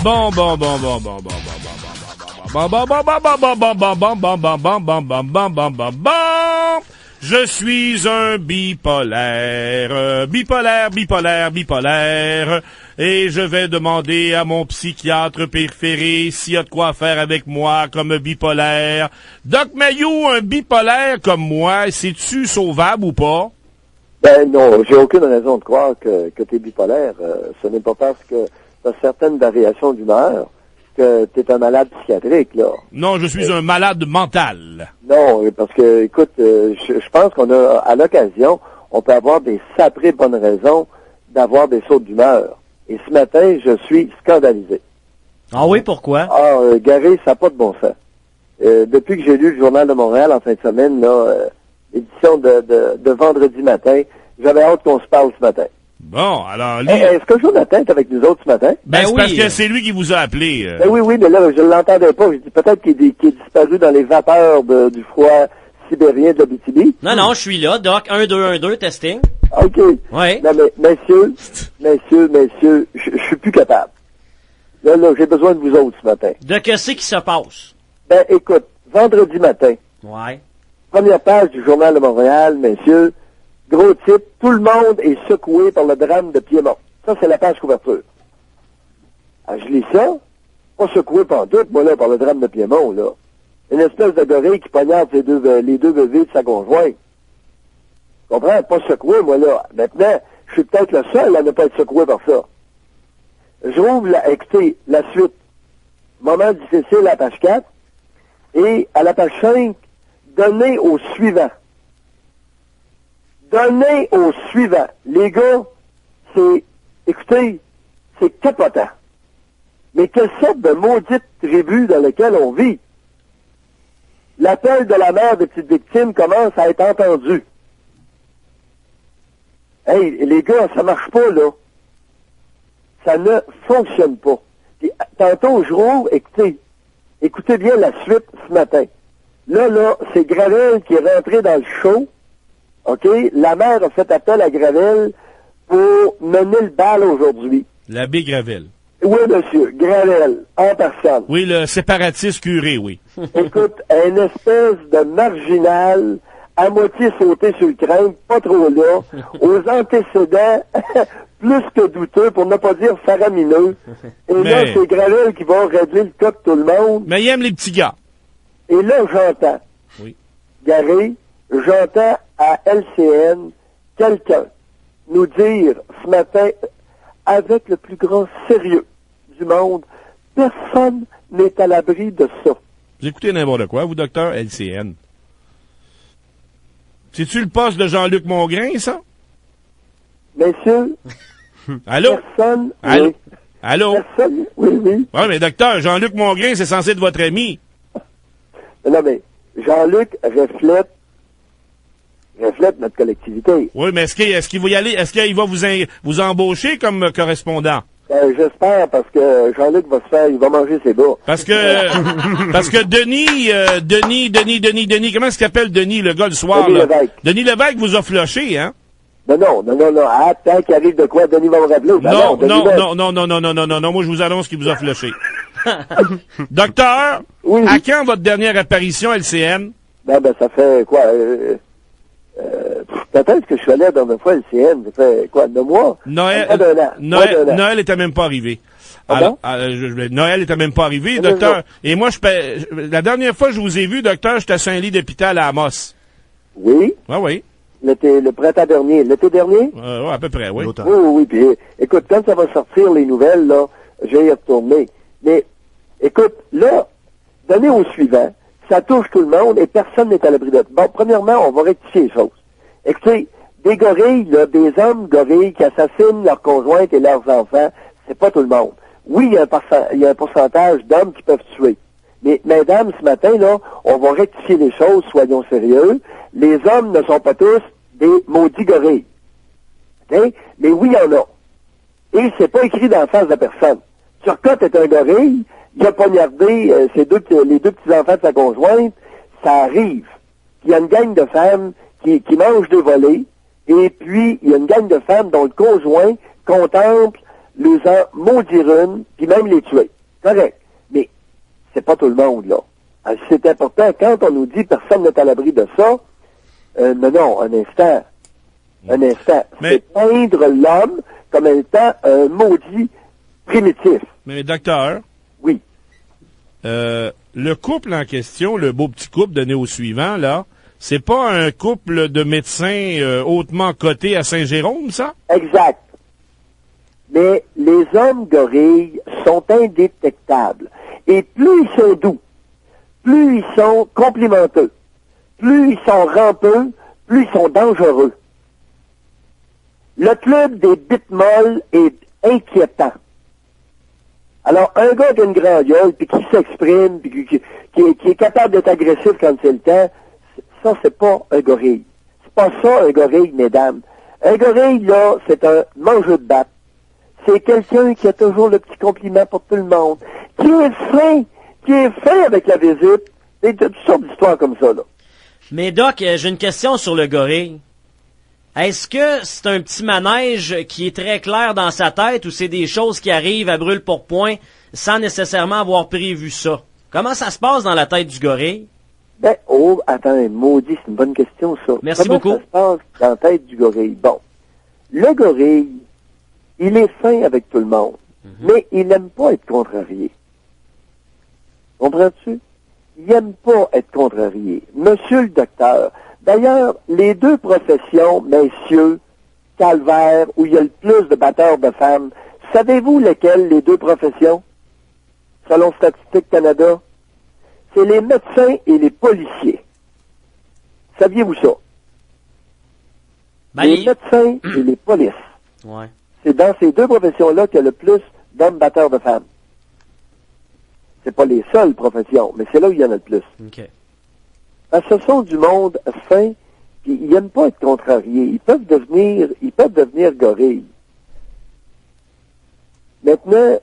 Bon. Je suis un bipolaire, bipolaire, et je vais demander à mon psychiatre préféré s'il y a de quoi faire avec moi comme bipolaire. Doc Mayou, un bipolaire comme moi, c'est-tu sauvable ou pas? Ben non, j'ai aucune raison de croire que t'es bipolaire. Ce n'est pas parce que t'as certaines variations d'humeur que t'es un malade psychiatrique, là. Non, je suis un malade mental. Non, parce que, écoute, je pense qu'on a, à l'occasion, on peut avoir des sacrées bonnes raisons d'avoir des sautes d'humeur. Et ce matin, je suis scandalisé. Ah oui, pourquoi? Gary, ça n'a pas de bon sens. Depuis que j'ai lu le Journal de Montréal en fin de semaine, là, édition de vendredi matin, j'avais hâte qu'on se parle ce matin. Bon, alors... Est-ce que Jonathan est avec nous autres ce matin? Ben, c'est oui. parce que c'est lui qui vous a appelé. Ben oui, mais là, je ne l'entendais pas. Je dis peut-être qu'il est disparu dans les vapeurs du froid sibérien de l'Abitibi. Non, je suis là, Doc. 1, 2, 1, 2, testing. OK. Oui. Non, mais messieurs, je suis plus capable. Là, j'ai besoin de vous autres ce matin. De qu'est-ce qui se passe? Ben, écoute, vendredi matin, Ouais. première page du Journal de Montréal, messieurs, gros titre, tout le monde est secoué par le drame de Piémont. Ça, c'est la page couverture. Ah, je lis ça, pas secoué par tout, moi, là, par le drame de Piémont, là. Une espèce de gorille qui poignarde les deux bébés de sa conjointe. Tu comprends? Pas secoué, moi, là. Maintenant, je suis peut-être le seul à ne pas être secoué par ça. J'ouvre écoutez, la suite. Moment difficile à la page 4. Et à la page 5, donnez au suivant. Donnez au suivant. Les gars, écoutez, c'est capotant. Mais quelle sorte de maudite tribu dans laquelle on vit? L'appel de la mère des petites victimes commence à être entendu. Hey, les gars, ça marche pas, là. Ça ne fonctionne pas. Puis, tantôt, je rouvre, écoutez bien la suite ce matin. Là, c'est Gravel qui est rentré dans le show. OK? La mère a fait appel à Gravel pour mener le bal aujourd'hui. L'abbé Gravel. Oui, monsieur. Gravel, en personne. Oui, le séparatiste curé, oui. Écoute, une espèce de marginal, à moitié sauté sur le crâne, pas trop là, aux antécédents plus que douteux, pour ne pas dire faramineux. Et là, c'est Gravel qui va régler le cas de tout le monde. Mais il aime les petits gars. Et là, j'entends, Oui. Gary, j'entends à LCN quelqu'un nous dire ce matin, avec le plus grand sérieux du monde, personne n'est à l'abri de ça. Vous écoutez n'importe quoi, vous, docteur LCN. C'est-tu le poste de Jean-Luc Mongrain, ça? Messieurs, Allô? personne... Allô? Oui. Allô? Personne... Oui. Oui, mais docteur, Jean-Luc Mongrain, c'est censé être votre ami. Non, mais Jean-Luc reflète notre collectivité. Oui, mais est-ce qu'il va y aller? Est-ce qu'il va vous embaucher comme correspondant? J'espère, parce que Jean-Luc il va manger ses bas. Parce que Denis, comment est-ce qu'il appelle Denis, le gars le soir, Denis là? Lévesque. Denis Lévesque vous a flushé, hein? Non. Attends qu'il arrive de quoi, Denis va me rappeler. Non, moi je vous annonce qu'il vous a flushé. Docteur, Oui. à quand votre dernière apparition LCN? Ben, ça fait quoi, peut-être que je suis allé la dernière fois à LCN, ça fait quoi, 2 mois? Noël était même pas arrivé. Pardon? Noël était même pas arrivé, docteur. Et moi, la dernière fois que je vous ai vu, docteur, j'étais à Saint-Ly d'hôpital à Amos. Oui. Ah oui. Le printemps dernier. L'été dernier? Ouais, à peu près, oui. Oui. Puis, écoute, quand ça va sortir, les nouvelles, là, je vais y retourner. Mais, écoute, là, donnez au suivant. Ça touche tout le monde et personne n'est à l'abri de... Bon, premièrement, on va rectifier les choses. Écoutez, des gorilles, là, des hommes gorilles qui assassinent leurs conjointes et leurs enfants, c'est pas tout le monde. Oui, il y a un pourcentage d'hommes qui peuvent tuer. Mais, mesdames, ce matin, là, on va rectifier les choses, soyons sérieux. Les hommes ne sont pas tous des maudits gorilles. OK? Mais oui, il y en a. Et c'est pas écrit dans la face de personne. Turcotte est un gorille, il a poignardé les deux petits-enfants de sa conjointe, ça arrive. Il y a une gang de femmes qui mangent des volets, et puis il y a une gang de femmes dont le conjoint contemple les en maudire une, puis même les tuer. Correct. Mais c'est pas tout le monde, là. Alors, c'est important, quand on nous dit personne n'est à l'abri de ça, non, un instant. Un instant. Mais- C'est peindre l'homme comme étant un maudit primitif. Mais docteur, Oui. le couple en question, le beau petit couple donné au suivant, là, c'est pas un couple de médecins hautement cotés à Saint-Jérôme, ça? Exact. Mais les hommes gorilles sont indétectables. Et plus ils sont doux, plus ils sont complimenteux, plus ils sont rampeux, plus ils sont dangereux. Le club des bites molles est inquiétant. Alors, un gars qui a une grande gueule, puis qui s'exprime, puis qui est capable d'être agressif quand c'est le temps, ça, c'est pas un gorille. C'est pas ça, un gorille, mesdames. Un gorille, là, c'est un mangeux de batte. C'est quelqu'un qui a toujours le petit compliment pour tout le monde, qui est fin avec la visite. C'est toutes sortes d'histoires comme ça, là. Mais Doc, j'ai une question sur le gorille. Est-ce que c'est un petit manège qui est très clair dans sa tête ou c'est des choses qui arrivent à brûle-pourpoint sans nécessairement avoir prévu ça? Comment ça se passe dans la tête du gorille? Ben, attends, maudit, c'est une bonne question, ça. Merci Comment beaucoup. ça se passe dans la tête du gorille? Bon. Le gorille, il est fin avec tout le monde, mais il n'aime pas être contrarié. Comprends-tu? Il n'aime pas être contrarié. Monsieur le docteur, d'ailleurs, les deux professions, messieurs, calvaire, où il y a le plus de batteurs de femmes, savez-vous lesquelles, les deux professions? Selon Statistique Canada? C'est les médecins et les policiers. Saviez-vous ça? Ben, Les médecins et les polices. Ouais. C'est dans ces deux professions-là qu'il y a le plus d'hommes batteurs de femmes. C'est pas les seules professions, mais c'est là où il y en a le plus. OK. Parce que ce sont du monde fin, puis ils n'aiment pas être contrariés. Ils peuvent devenir gorilles. Maintenant,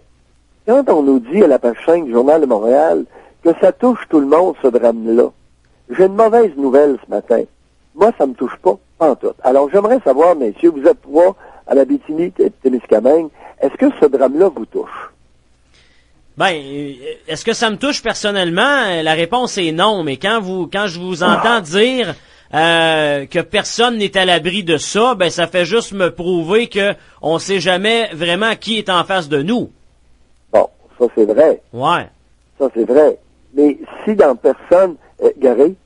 quand on nous dit à la page 5 du Journal de Montréal que ça touche tout le monde, ce drame-là, j'ai une mauvaise nouvelle ce matin. Moi, ça me touche pas, pas en tout. Alors, j'aimerais savoir, messieurs, vous êtes trois à la Béthanie-Témiscamingue, est-ce que ce drame-là vous touche? Ben, est-ce que ça me touche personnellement? La réponse est non, mais quand je vous entends dire que personne n'est à l'abri de ça, ben ça fait juste me prouver que on sait jamais vraiment qui est en face de nous. Bon, ça c'est vrai. Ouais. Ça c'est vrai. Mais si dans personne, Gary,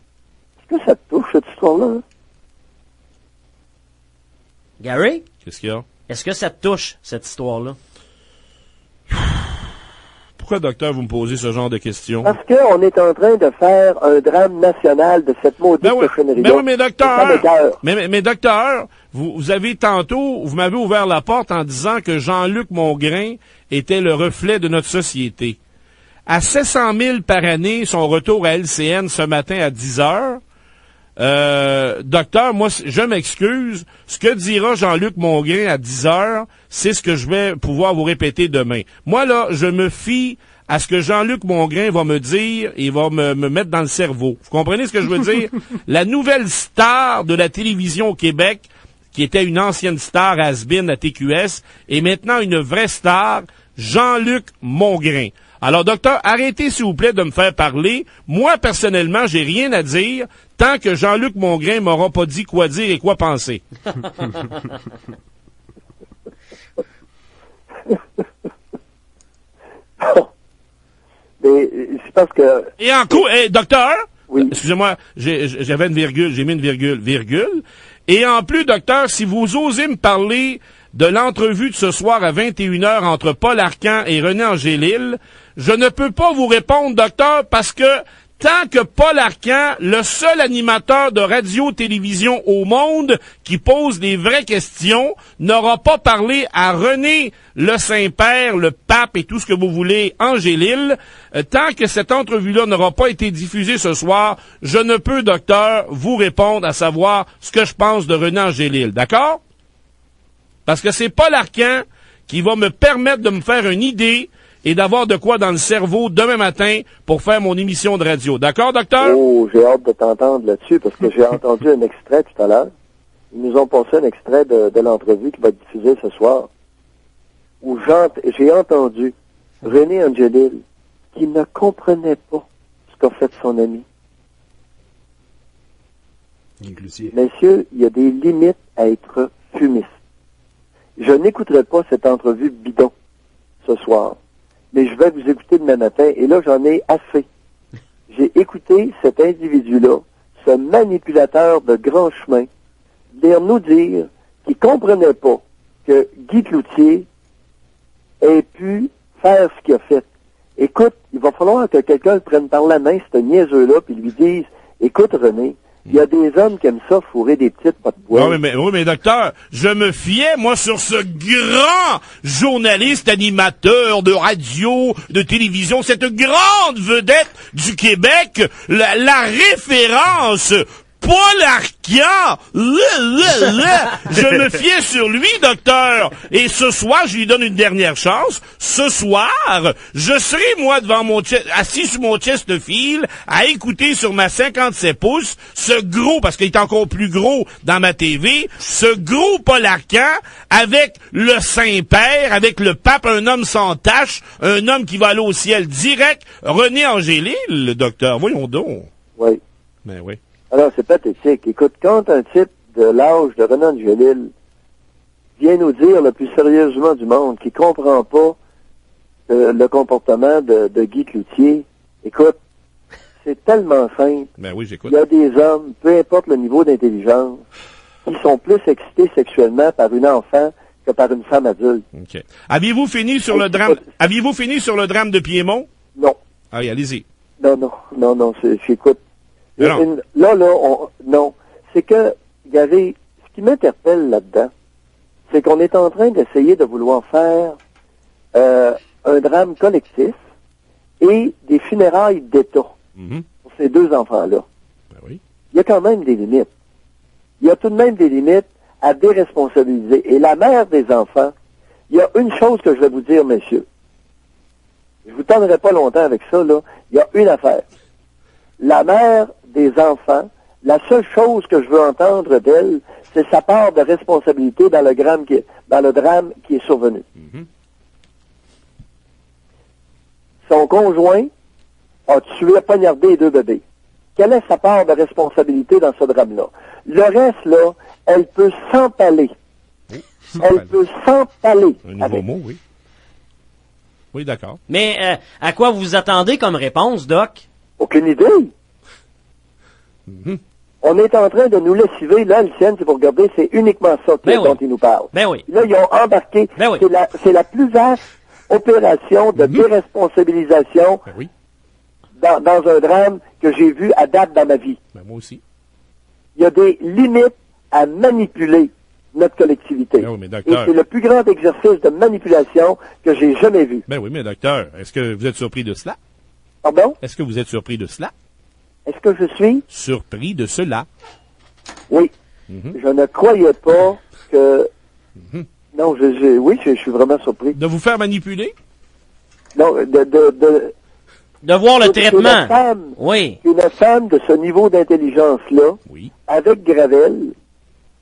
est-ce que ça te touche cette histoire-là? Hein? Gary, Qu'est-ce qu'il y a? est-ce que ça te touche, cette histoire-là? Pourquoi, docteur, vous me posez ce genre de questions? Parce qu'on est en train de faire un drame national de cette maudite cochonnerie-là. Ben oui, mais docteur, Ça m'écoeure. mais docteur, vous avez tantôt, vous m'avez ouvert la porte en disant que Jean-Luc Mongrain était le reflet de notre société. À 700 000 par année, son retour à LCN ce matin à 10 heures, docteur, moi, je m'excuse. Ce que dira Jean-Luc Mongrain à 10 heures, c'est ce que je vais pouvoir vous répéter demain. Moi, là, je me fie à ce que Jean-Luc Mongrain va me dire et va me mettre dans le cerveau. Vous comprenez ce que je veux dire? La nouvelle star de la télévision au Québec, qui était une ancienne star has-been à TQS, est maintenant une vraie star, Jean-Luc Mongrain. Alors, docteur, arrêtez, s'il vous plaît, de me faire parler. Moi, personnellement, j'ai rien à dire tant que Jean-Luc Mongrain m'aura pas dit quoi dire et quoi penser. Mais c'est parce que... Et en coup, docteur, Oui. excusez-moi, j'avais une virgule, j'ai mis une virgule. Et en plus, docteur, si vous osez me parler de l'entrevue de ce soir à 21h entre Paul Arcand et René Angélil, je ne peux pas vous répondre, docteur, parce que tant que Paul Arcand, le seul animateur de radio-télévision au monde qui pose des vraies questions, n'aura pas parlé à René le Saint-Père, le pape et tout ce que vous voulez, Angélil, tant que cette entrevue-là n'aura pas été diffusée ce soir, je ne peux, docteur, vous répondre à savoir ce que je pense de René Angélil. D'accord? Parce que c'est Paul Arcand qui va me permettre de me faire une idée et d'avoir de quoi dans le cerveau demain matin pour faire mon émission de radio. D'accord, docteur? Oh, j'ai hâte de t'entendre là-dessus parce que j'ai entendu un extrait tout à l'heure. Ils nous ont passé un extrait de l'entrevue qui va être diffusée ce soir où j'ai entendu René Angelil, qui ne comprenait pas ce qu'a fait son ami. Messieurs, il y a des limites à être fumiste. Je n'écouterai pas cette entrevue bidon ce soir, mais je vais vous écouter demain matin, et là, j'en ai assez. J'ai écouté cet individu-là, ce manipulateur de grand chemin, venir nous dire qu'il comprenait pas que Guy Cloutier ait pu faire ce qu'il a fait. Écoute, il va falloir que quelqu'un le prenne par la main, ce niaiseux-là, puis lui dise, écoute René, il y a des hommes qui aiment ça, fourrer des petites potes de bois. Oui, mais docteur, je me fiais, moi, sur ce grand journaliste, animateur de radio, de télévision, cette grande vedette du Québec, la référence Paul Arcand! Je me fiais sur lui, docteur. Et ce soir, je lui donne une dernière chance. Ce soir, je serai, moi, devant assis sur mon Chesterfield, à écouter sur ma 57 pouces, ce gros, parce qu'il est encore plus gros dans ma TV, ce gros Paul Arcand, avec le Saint-Père, avec le pape, un homme sans tache, un homme qui va aller au ciel direct, René Angélil, le docteur. Voyons donc. Oui. Ben oui. Alors, c'est pathétique. Écoute, quand un type de l'âge de René Angelil vient nous dire le plus sérieusement du monde qu'il comprend pas le comportement de Guy Cloutier, écoute, c'est tellement simple. Ben oui, j'écoute. Il y a des hommes, peu importe le niveau d'intelligence, qui sont plus excités sexuellement par une enfant que par une femme adulte. OK. Aviez-vous fini sur le drame de Piémont? Non. Ah oui, allez-y. Non, j'écoute. Non. Non. C'est que, ce qui m'interpelle là-dedans, c'est qu'on est en train d'essayer de vouloir faire un drame collectif et des funérailles d'État pour ces deux enfants-là. Ben oui. Il y a quand même des limites. Il y a tout de même des limites à déresponsabiliser. Et la mère des enfants, il y a une chose que je vais vous dire, messieurs. Je vous tendrai pas longtemps avec ça, là. Il y a une affaire. La mère des enfants, la seule chose que je veux entendre d'elle, c'est sa part de responsabilité dans le drame qui est survenu. Son conjoint a tué, poignardé les deux bébés. Quelle est sa part de responsabilité dans ce drame-là? Le reste, là, elle peut s'empaler. Elle peut s'empaler. Un nouveau mot, oui. Oui, d'accord. Mais à quoi vous vous attendez comme réponse, Doc? Aucune idée. On est en train de nous lessiver. Là, Lucienne, si vous regardez, c'est uniquement ça dont il nous parle. Ben oui. Là, ils ont embarqué. Ben oui. C'est la plus vaste opération de déresponsabilisation dans un drame que j'ai vu à date dans ma vie. Ben moi aussi. Il y a des limites à manipuler notre collectivité. Ben oui, mais docteur. Et c'est le plus grand exercice de manipulation que j'ai jamais vu. Ben oui, mais docteur, est-ce que vous êtes surpris de cela? Pardon? Est-ce que vous êtes surpris de cela? Est-ce que je suis? Surpris de cela. Oui. Je ne croyais pas que... Non, je suis vraiment surpris. De vous faire manipuler? Non, de voir le traitement. Une femme de ce niveau d'intelligence-là, avec Gravel,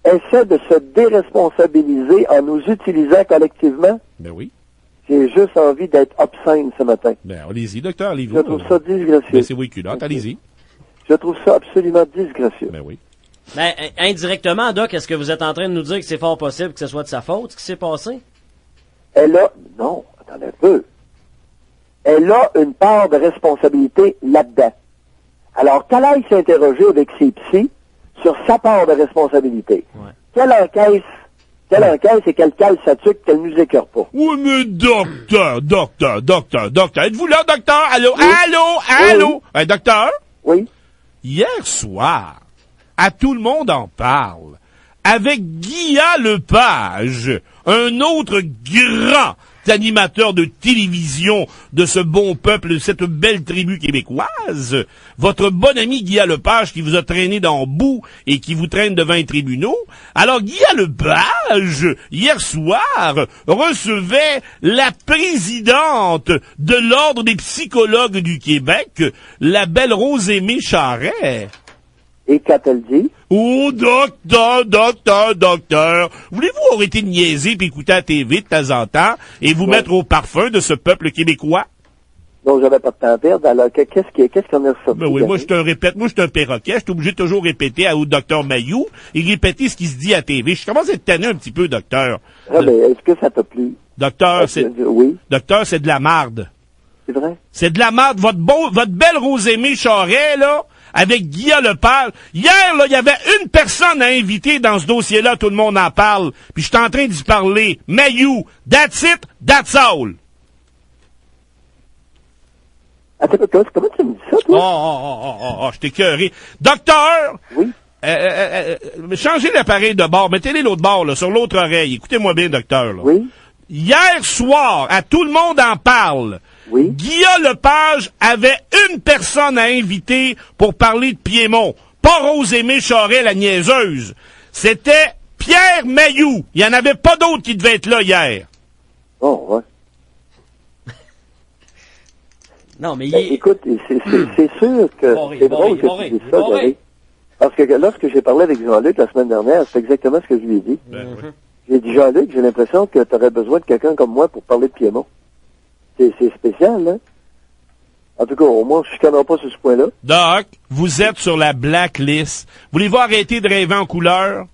essaie de se déresponsabiliser en nous utilisant collectivement. Ben oui. J'ai juste envie d'être obscène ce matin. Ben, allez-y, docteur, allez-vous. Je trouve ça disgracieux. Baissez vos culottes, allez-y. Je trouve ça absolument disgracieux. Ben oui. Ben, indirectement, Doc, est-ce que vous êtes en train de nous dire que c'est fort possible que ce soit de sa faute, ce qui s'est passé? Non, attendez un peu. Elle a une part de responsabilité là-dedans. Alors, qu'elle aille s'interroger avec ses psys sur sa part de responsabilité. Ouais. Qu'elle encaisse et qu'elle cale sa tuque, qu'elle nous écœure pas. Oui, mais docteur, êtes-vous là, docteur? Allô? Hey, docteur? Oui. Hier soir, à Tout le monde en parle, avec Guilla Lepage, un autre grand animateur de télévision de ce bon peuple, de cette belle tribu québécoise, votre bon ami Guilla Lepage qui vous a traîné dans le bout et qui vous traîne devant les tribunaux. Alors Guilla Lepage, hier soir, recevait la présidente de l'Ordre des psychologues du Québec, la belle Rose-Aimée Charret. Et qu'a-t-elle dit? Oh, docteur, voulez-vous arrêter de niaiser puis écouter la TV de temps en temps et vous mettre au parfum de ce peuple québécois? Non, j'avais pas de temps à perdre. Alors, qu'est-ce qu'on est ressorti? Ben oui, moi, je suis un perroquet, je suis obligé de toujours répéter au docteur Mayou et répéter ce qui se dit à la TV. Je commence à être tanné un petit peu, docteur. Ah, mais est-ce que ça t'a plu? Docteur, Oui. Docteur, c'est de la marde. C'est vrai? C'est de la marde. Votre belle Rosémie Charest, là, avec Guillaume Lepage. Hier, là, il y avait une personne à inviter dans ce dossier-là, tout le monde en parle. Puis je suis en train d'y parler. Mayou, that's it, that's all. Attends, comment tu me dis ça, toi? Je t'ai écœuré. Docteur! Oui? Changez l'appareil de bord. Mettez-les l'autre bord, là, sur l'autre oreille. Écoutez-moi bien, docteur, là. Oui? Hier soir, à tout le monde en parle. Oui? Guillaume Lepage avait une personne à inviter pour parler de Piémont. Pas Rosémie Charest, la niaiseuse. C'était Pierre Mayou. Il n'y en avait pas d'autres qui devaient être là hier. Oh, ouais. Non, mais Écoute, c'est sûr que c'est drôle que tu dises ça, Gary. Parce que lorsque j'ai parlé avec Jean-Luc la semaine dernière, c'est exactement ce que je lui ai dit. Ben, oui. J'ai dit, Jean-Luc, j'ai l'impression que tu aurais besoin de quelqu'un comme moi pour parler de Piémont. C'est spécial, hein? En tout cas, au moins, je ne connais pas sur ce point-là. Doc, vous êtes sur la blacklist. Voulez-vous arrêter de rêver en couleur?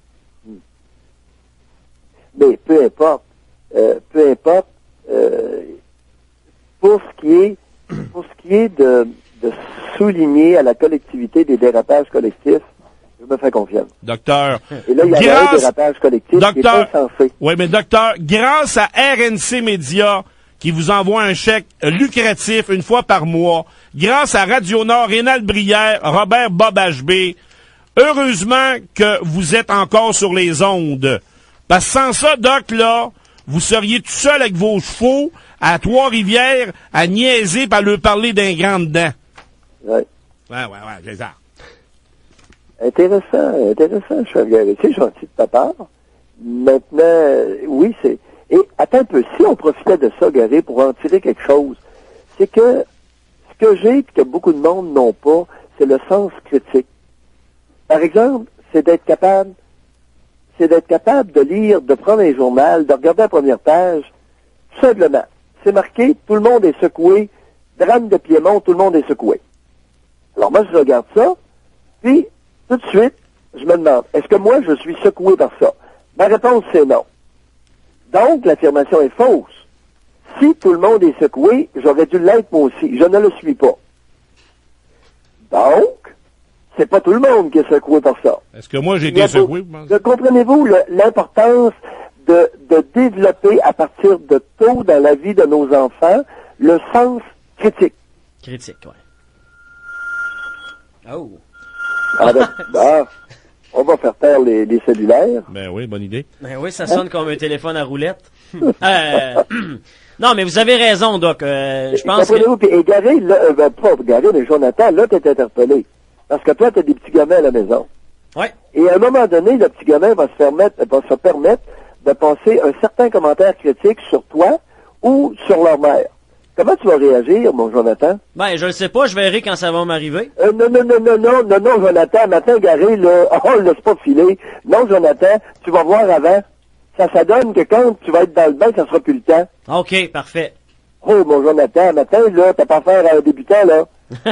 Mais peu importe, pour ce qui est de souligner à la collectivité des dérapages collectifs, je me fais confiance. Docteur. Et là, il y a un dérapage collectif qui est insensé. Oui, mais docteur, grâce à RNC Média, qui vous envoie un chèque lucratif une fois par mois, grâce à Radio Nord, Rénal Brière, Robert Bob HB, heureusement que vous êtes encore sur les ondes. Parce que sans ça, Doc, là, vous seriez tout seul avec vos chevaux à Trois-Rivières à niaiser par leur parler d'un grand dedans. Ouais. Ouais, c'est ça. Intéressant, chef Gary. C'est gentil de ta part. Maintenant, oui, c'est... Et attends un peu, si on profitait de ça, Gary, pour en tirer quelque chose, c'est que ce que j'ai et que beaucoup de monde n'ont pas, c'est le sens critique. Par exemple, c'est d'être capable de lire, de prendre un journal, de regarder la première page, tout simplement. C'est marqué, tout le monde est secoué, drame de Piémont, tout le monde est secoué. Alors moi, je regarde ça, puis tout de suite, je me demande, est-ce que moi, je suis secoué par ça? Ma réponse, c'est non. Donc, l'affirmation est fausse. Si tout le monde est secoué, j'aurais dû l'être moi aussi. Je ne le suis pas. Donc, c'est pas tout le monde qui est secoué par ça. Est-ce que moi, j'ai été secoué? Comprenez-vous l'importance de développer à partir de tôt dans la vie de nos enfants le sens critique? Critique, ouais. Oh! On va faire taire les cellulaires. Ben oui, bonne idée. Ben oui, ça sonne comme un téléphone à roulette. Non, mais vous avez raison, Doc. Je pense que... Et Gary, pas Gary, mais Jonathan, là, t'es interpellé. Parce que toi, t'as des petits gamins à la maison. Ouais. Et à un moment donné, le petit gamin va se permettre de passer un certain commentaire critique sur toi ou sur leur mère. Comment tu vas réagir, mon Jonathan? Ben, je le sais pas, je verrai quand ça va m'arriver. Non, Jonathan, matin, Gary, là, laisse pas filer. Non, Jonathan, tu vas voir avant. Ça donne que quand tu vas être dans le bain, ça sera plus le temps. OK, parfait. Oh, mon Jonathan, matin, là, t'as pas affaire à un débutant, là.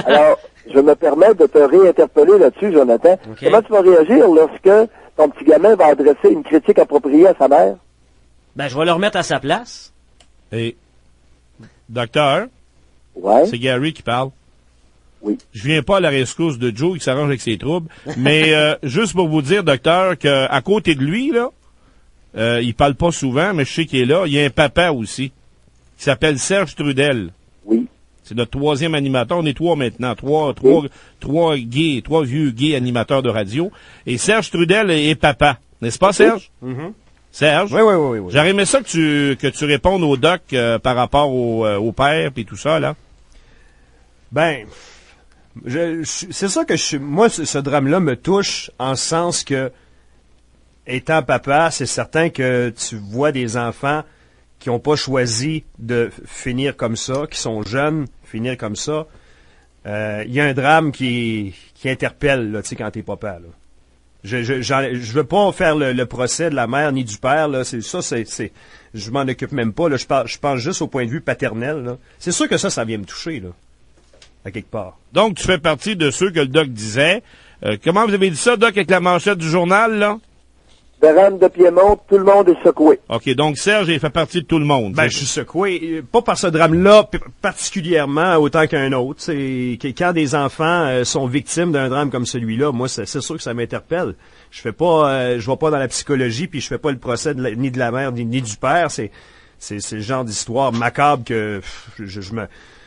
Alors, je me permets de te réinterpeller là-dessus, Jonathan. Okay. Comment tu vas réagir lorsque ton petit gamin va adresser une critique appropriée à sa mère? Ben, je vais le remettre à sa place. Et, docteur? Ouais? C'est Gary qui parle. Oui. Je viens pas à la rescousse de Joe qui s'arrange avec ses troubles, mais juste pour vous dire, docteur, qu'à côté de lui, là, il parle pas souvent, mais je sais qu'il est là, il y a un papa aussi, qui s'appelle Serge Trudel. Oui. C'est notre troisième animateur. On est trois maintenant. Trois vieux gays animateurs de radio. Et Serge Trudel est papa. N'est-ce pas, Serge? Mm-hmm. Serge? Oui. J'aurais aimé ça que tu répondes au doc par rapport au père et tout ça, là. Ben, c'est ça que moi, ce drame-là me touche en ce sens que, étant papa, c'est certain que tu vois des enfants qui n'ont pas choisi de finir comme ça, qui sont jeunes, finir comme ça. Il y a un drame qui qui interpellent, là, tu sais, quand t'es papa, là. Je veux pas faire le procès de la mère ni du père, là. Je m'en occupe même pas, là. Je pense juste au point de vue paternel, là. C'est sûr que ça vient me toucher, là. À quelque part. Donc, tu fais partie de ceux que le doc disait. Comment vous avez dit ça, doc, avec la manchette du journal, là? De rame de Piémont, tout le monde est secoué. OK, donc Serge, il fait partie de tout le monde. Ben, je suis secoué, pas par ce drame-là particulièrement autant qu'un autre. C'est quand des enfants sont victimes d'un drame comme celui-là, moi, c'est sûr que ça m'interpelle. Je vais pas dans la psychologie, puis je fais pas le procès ni de la mère ni du père. C'est le genre d'histoire macabre que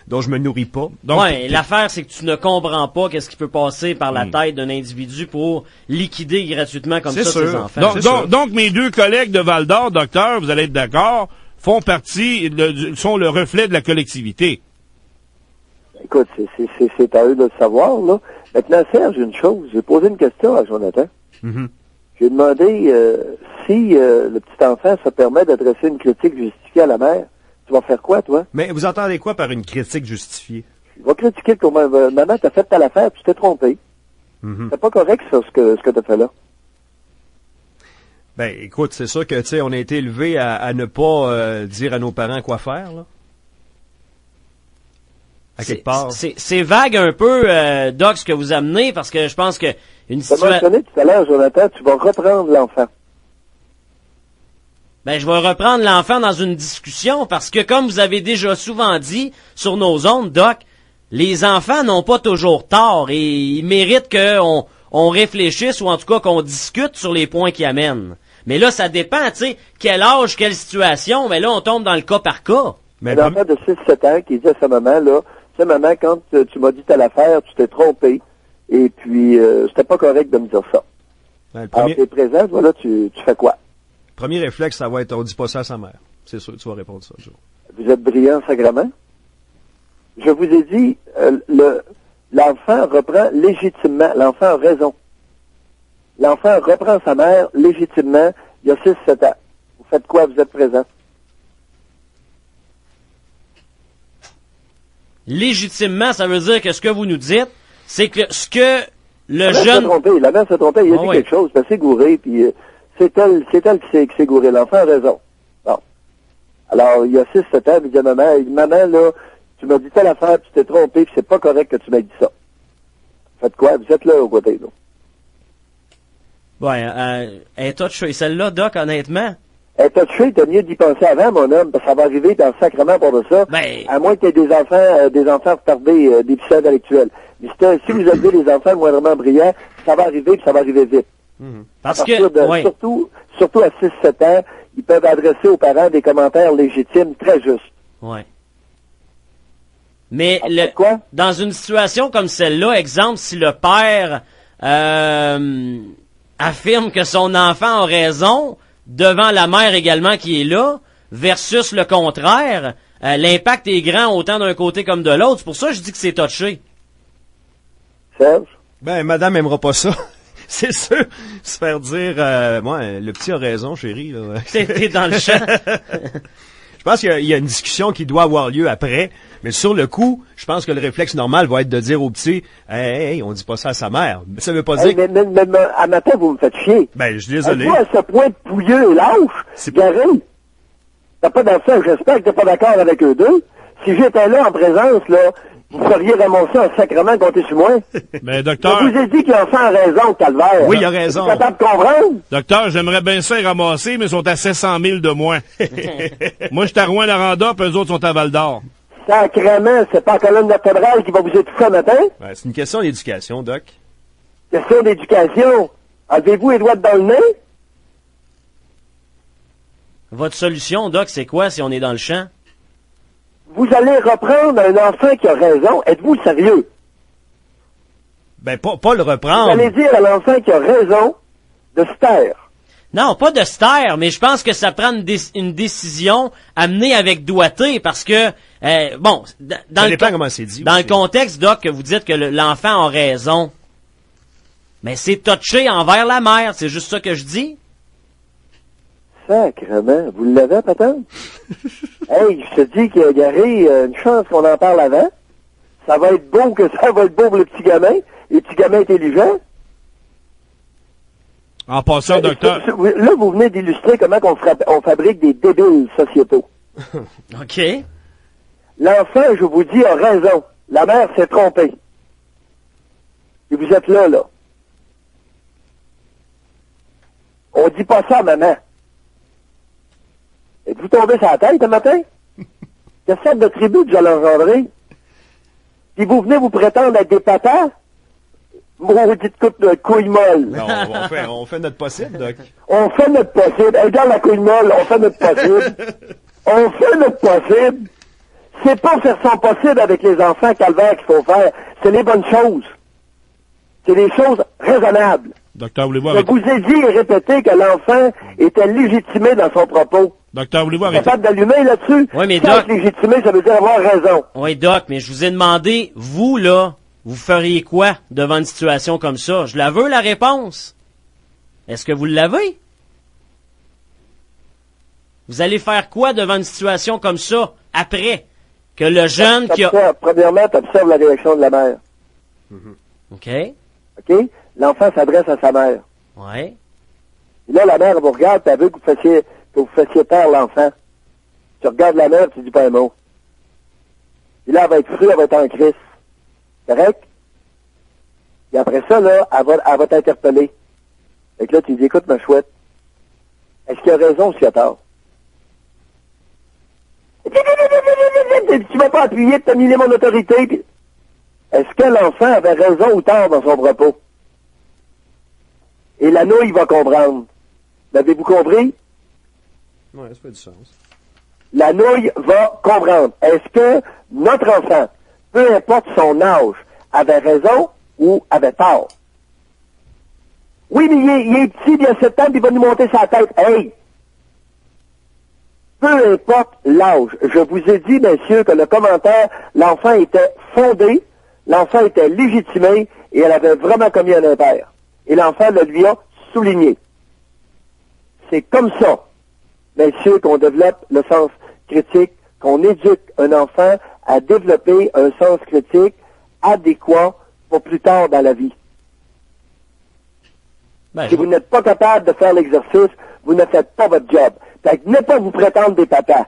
dont je me nourris pas. Donc, ouais, l'affaire, c'est que tu ne comprends pas qu'est-ce qui peut passer par la tête d'un individu pour liquider gratuitement comme ça ses enfants. Donc, mes deux collègues de Val-d'Or, docteur, vous allez être d'accord, sont le reflet de la collectivité. Écoute, c'est à eux de le savoir, là. Maintenant, Serge, une chose, j'ai posé une question à Jonathan. Mm-hmm. J'ai demandé si le petit enfant se permet d'adresser une critique justifiée à la mère. Tu vas faire quoi, toi? Mais vous entendez quoi par une critique justifiée? Il va critiquer comment maman, t'as fait telle affaire, tu t'es trompé. Mm-hmm. C'est pas correct, ça, ce que t'as fait là. Ben, écoute, c'est sûr que, tu sais, on a été élevés à ne pas dire à nos parents quoi faire, là. À quelque part. C'est vague un peu, Doc, ce que vous amenez, parce que je pense que une situation... Tu as mentionné tout à l'heure, Jonathan, tu vas reprendre l'enfant. Ben, je vais reprendre l'enfant dans une discussion parce que, comme vous avez déjà souvent dit sur nos ondes, Doc, les enfants n'ont pas toujours tort et ils méritent qu'on réfléchisse ou en tout cas qu'on discute sur les points qui amènent. Mais là, ça dépend, tu sais, quel âge, quelle situation, mais là, on tombe dans le cas par cas. Mais un enfant de 6-7 ans qui dit à sa maman, là, tu sais, maman, quand tu m'as dit telle affaire, tu t'es trompé et puis c'était pas correct de me dire ça. Ben, Alors, t'es présent, voilà, tu fais quoi? Premier réflexe, ça va être, on dit pas ça à sa mère. C'est sûr, tu vas répondre ça, Joe. Vous êtes brillant sacrément. Je vous ai dit, l'enfant reprend légitimement, l'enfant a raison. L'enfant reprend sa mère légitimement il y a 6-7 ans. Vous faites quoi? Vous êtes présent? Légitimement, ça veut dire que ce que vous nous dites, c'est que ce que le jeune... La mère s'est trompée, il a dit quelque chose, puis elle s'est gourée, puis... C'est elle qui s'est gourée. L'enfant a raison. Bon. Alors, il y a 6-7 ans, il dit à maman, là, tu m'as dit telle affaire, tu t'es trompé, puis c'est pas correct que tu m'aies dit ça. Faites quoi? Vous êtes là, au côté, là. Ouais, elle est touchée. Celle-là, Doc, honnêtement. Elle est touchée, t'as mieux d'y penser avant, mon homme, parce que ça va arriver dans le sacrement pour de ça. Ben... À moins que tu aies des enfants retardés, déficients intellectuels. Mais si vous avez des enfants moindrement brillants, ça va arriver, puis ça va arriver vite. Parce que, surtout à 6-7 ans, ils peuvent adresser aux parents des commentaires légitimes très justes. Ouais. Mais quoi? Dans une situation comme celle-là, exemple, si le père affirme que son enfant a raison devant la mère également qui est là, versus le contraire, l'impact est grand autant d'un côté comme de l'autre. C'est pour ça que je dis que c'est touché. Serge? Ben, madame aimera pas ça. C'est sûr, se faire dire, moi, le petit a raison, chérie. T'es dans le champ. Je pense qu'il y a une discussion qui doit avoir lieu après, mais sur le coup, je pense que le réflexe normal va être de dire au petit, hey, on dit pas ça à sa mère. Ça veut pas dire... Mais à matin, vous me faites chier. Ben, je suis désolé. À ce point pouilleux et lâche, Gary, t'as pas d'enfant, j'espère que t'es pas d'accord avec eux deux. Si j'étais là en présence, là, vous seriez ramassé un sacrement compté sur moi. Mais docteur... Je vous ai dit que l'enfant a raison, Calvaire. Oui, il a raison. Vous êtes capable de comprendre? Docteur, j'aimerais bien ça y ramasser, mais ils sont à 700 000 de moins. Moi, je suis à Rouyn-Noranda, puis eux autres sont à Val-d'Or. Sacrement, c'est pas la colonne vertébrale qui va vous étouffer le matin? Ouais, c'est une question d'éducation, Doc. Question d'éducation. Avez-vous les doigts dans le nez? Votre solution, Doc, c'est quoi si on est dans le champ? Vous allez reprendre un enfant qui a raison. Êtes-vous sérieux? Ben, pas le reprendre. Vous allez dire à l'enfant qui a raison de se taire. Non, pas de se taire, mais je pense que ça prend une décision amenée avec doigté parce que, bon, dans le contexte, Doc, que vous dites que l'enfant a raison, mais c'est touché envers la mère, c'est juste ça que je dis. Sacrement, vous l'avez, patente? Hey, je te dis qu'il y a Gary, une chance qu'on en parle avant. Ça va être beau pour le petit gamin. les petits gamins intelligents. En passant, docteur. Là, vous venez d'illustrer comment on fabrique des débiles sociétaux. OK. L'enfant, je vous dis, a raison. La mère s'est trompée. Et vous êtes là. On dit pas ça à maman. Êtes-vous tombé sur la tête un matin? Quelle sorte de tribu vous allez engendrer? Puis vous venez vous prétendre être des papas? Maudite coupe de couille molle. Non, on fait notre possible, Doc. On fait notre possible. Regarde la couille molle, on fait notre possible. On fait notre possible. C'est pas faire son possible avec les enfants calvaires qu'il faut faire. C'est les bonnes choses. C'est des choses raisonnables. Docteur, voulez-vous Je arrêter? vous ai dit et répété que l'enfant était légitimé dans son propos. Docteur, voulez-vous arrêter? Capable d'allumer là-dessus? Oui, mais Sans Doc- être légitimé, ça veut dire avoir raison. Oui, Doc, mais je vous ai demandé, vous, là, vous feriez quoi devant une situation comme ça? Je la veux, la réponse. Est-ce que vous l'avez? Vous allez faire quoi devant une situation comme ça, après que le jeune qui a... Premièrement, tu observes la réaction de la mère. OK. OK? L'enfant s'adresse à sa mère. Ouais. Et là, la mère vous regarde, tu as vu que vous fassiez taire l'enfant. Tu regardes la mère, tu dis pas un mot. Et là, elle va être crue, elle va être en crise. Correct? Et après ça, là, elle va t'interpeller. Fait que là, tu dis, écoute, ma chouette, est-ce qu'il a raison ou s'il a tort? Tu vas pas appuyer de terminer mon autorité. Puis... Est-ce que l'enfant avait raison ou tort dans son propos? Et la nouille va comprendre. L'avez-vous compris? Ouais, ça fait du sens. La nouille va comprendre. Est-ce que notre enfant, peu importe son âge, avait raison ou avait tort? Oui, mais il est petit, il a 7 ans, puis il va nous monter sa tête. Hey! Peu importe l'âge. Je vous ai dit, messieurs, que le commentaire, l'enfant était fondé, l'enfant était légitimé, et elle avait vraiment commis un impair. Et l'enfant le lui a souligné. C'est comme ça, messieurs, qu'on développe le sens critique, qu'on éduque un enfant à développer un sens critique adéquat pour plus tard dans la vie. Ben, Si vous n'êtes pas capable de faire l'exercice, vous ne faites pas votre job. Fait que n'est pas vous prétendre des papas.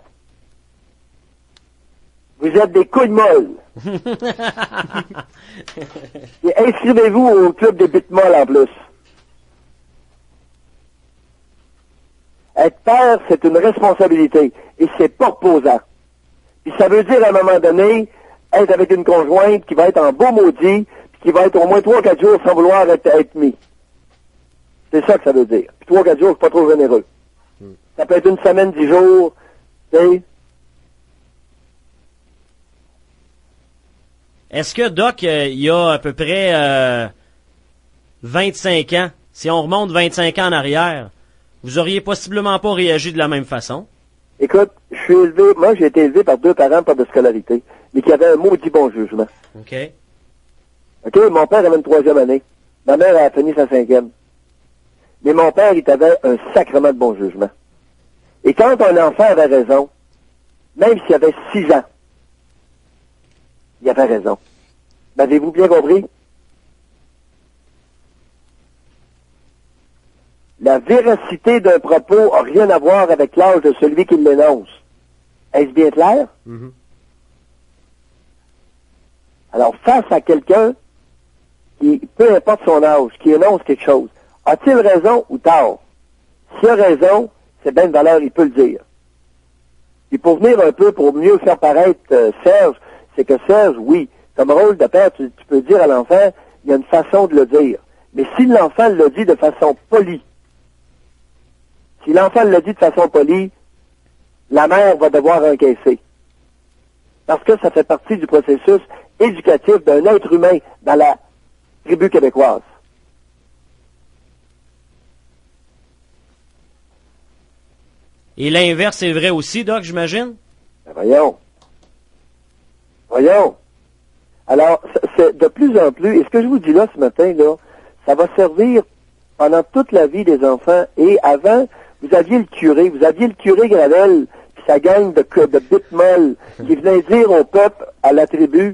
Vous êtes des couilles molles. Et inscrivez-vous au club des bites molles en plus. Être père, c'est une responsabilité. Et c'est pas reposant. Puis ça veut dire à un moment donné, être avec une conjointe qui va être en beau maudit, puis qui va être au moins 3-4 jours sans vouloir être mis. C'est ça que ça veut dire. Puis 3-4 jours, c'est pas trop généreux. Ça peut être une semaine, 10 jours, tu sais. Est-ce que, Doc, il y a à peu près 25 ans, si on remonte 25 ans en arrière, vous auriez possiblement pas réagi de la même façon? Écoute, moi j'ai été élevé par 2 parents pas de scolarité, mais qui avaient un maudit bon jugement. OK. OK, mon père avait une 3e année. Ma mère a fini sa 5e. Mais mon père, il avait un sacrement de bon jugement. Et quand un enfant avait raison, même s'il avait 6 ans, il avait raison. M'avez-vous bien compris? La véracité d'un propos n'a rien à voir avec l'âge de celui qui l'énonce. Est-ce bien clair? Mhm. Alors, face à quelqu'un qui, peu importe son âge, qui énonce quelque chose, a-t-il raison ou tort? S'il a raison, c'est bien de valeur, il peut le dire. Et pour venir un peu, pour mieux faire paraître Serge, c'est que Serge, oui, comme rôle de père, tu peux dire à l'enfant, il y a une façon de le dire. Mais si l'enfant le dit de façon polie, si l'enfant le dit de façon polie, la mère va devoir encaisser. Parce que ça fait partie du processus éducatif d'un être humain dans la tribu québécoise. Et l'inverse est vrai aussi, Doc, j'imagine? Ben voyons. Voyons. Alors, c'est de plus en plus, et ce que je vous dis là ce matin, là, ça va servir pendant toute la vie des enfants. Et avant, vous aviez le curé Gravel, puis sa gang de bit molles, qui venait dire au peuple, à la tribu,